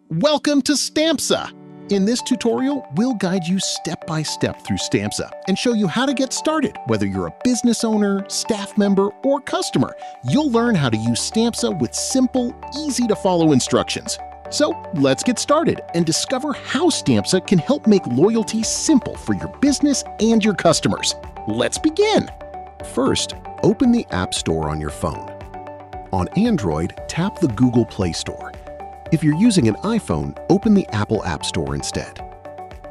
Welcome to Stampza! In this tutorial, we'll guide you step by step through Stampza and show you how to get started. Whether you're a business owner, staff member, or customer, you'll learn how to use Stampza with simple, easy-to-follow instructions. So let's get started and discover how Stampza can help make loyalty simple for your business and your customers. Let's begin! First, open the App Store on your phone. On Android, tap the Google Play Store. If you're using an iPhone, open the Apple App Store instead.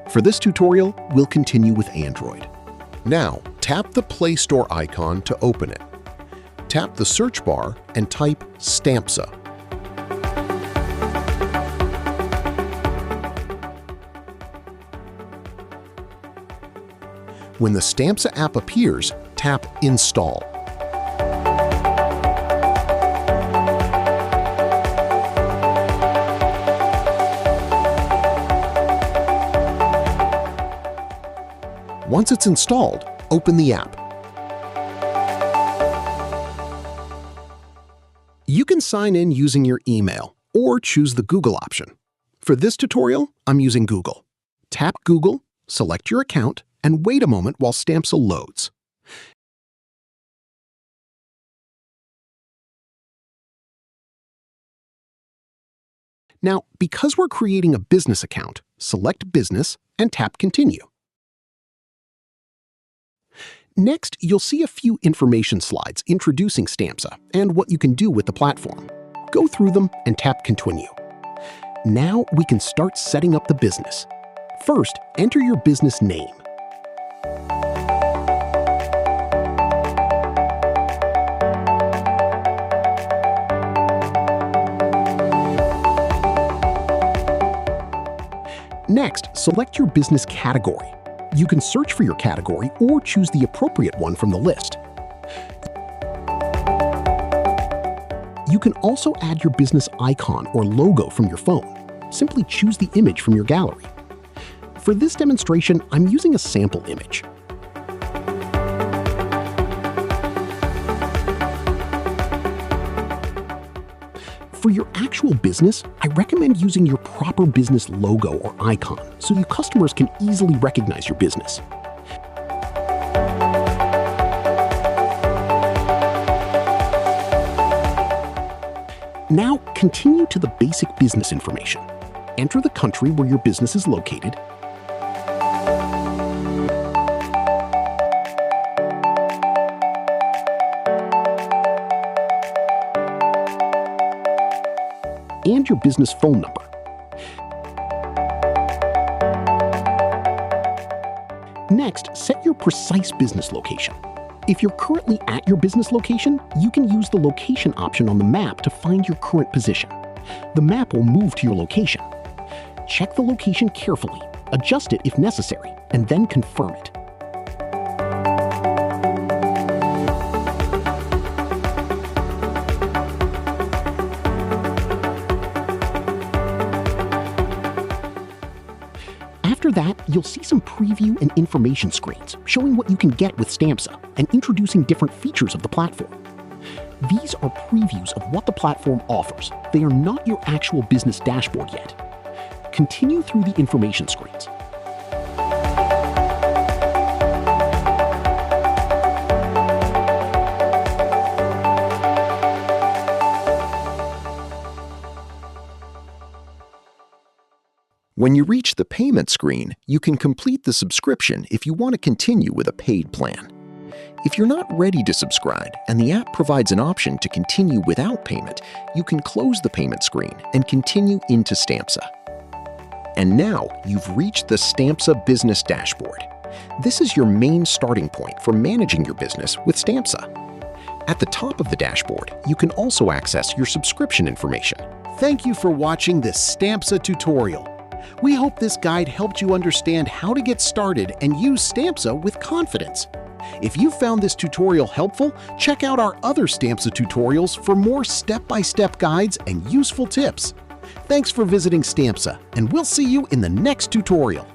For this tutorial, we'll continue with Android. Now, tap the Play Store icon to open it. Tap the search bar and type Stampza. When the Stampza app appears, tap Install. Once it's installed, open the app. You can sign in using your email or choose the Google option. For this tutorial, I'm using Google. Tap Google, select your account, and wait a moment while Stampza loads. Now, because we're creating a business account, select Business and tap Continue. Next, you'll see a few information slides introducing Stampza and what you can do with the platform. Go through them and tap Continue. Now we can start setting up the business. First, enter your business name. Next, select your business category. You can search for your category or choose the appropriate one from the list. You can also add your business icon or logo from your phone. Simply choose the image from your gallery. For this demonstration, I'm using a sample image. For your actual business, I recommend using your proper business logo or icon so your customers can easily recognize your business. Now, continue to the basic business information. Enter the country where your business is located, and your business phone number. Next, set your precise business location. If you're currently at your business location, you can use the location option on the map to find your current position. The map will move to your location. Check the location carefully, adjust it if necessary, and then confirm it. After that, you'll see some preview and information screens showing what you can get with Stampza and introducing different features of the platform. These are previews of what the platform offers. They are not your actual business dashboard yet. Continue through the information screens. When you reach the payment screen, you can complete the subscription if you want to continue with a paid plan. If you're not ready to subscribe and the app provides an option to continue without payment, you can close the payment screen and continue into Stampza. And now you've reached the Stampza Business Dashboard. This is your main starting point for managing your business with Stampza. At the top of the dashboard, you can also access your subscription information. Thank you for watching this Stampza tutorial. We hope this guide helped you understand how to get started and use Stampza with confidence. If you found this tutorial helpful, check out our other Stampza tutorials for more step-by-step guides and useful tips. Thanks for visiting Stampza, and we'll see you in the next tutorial.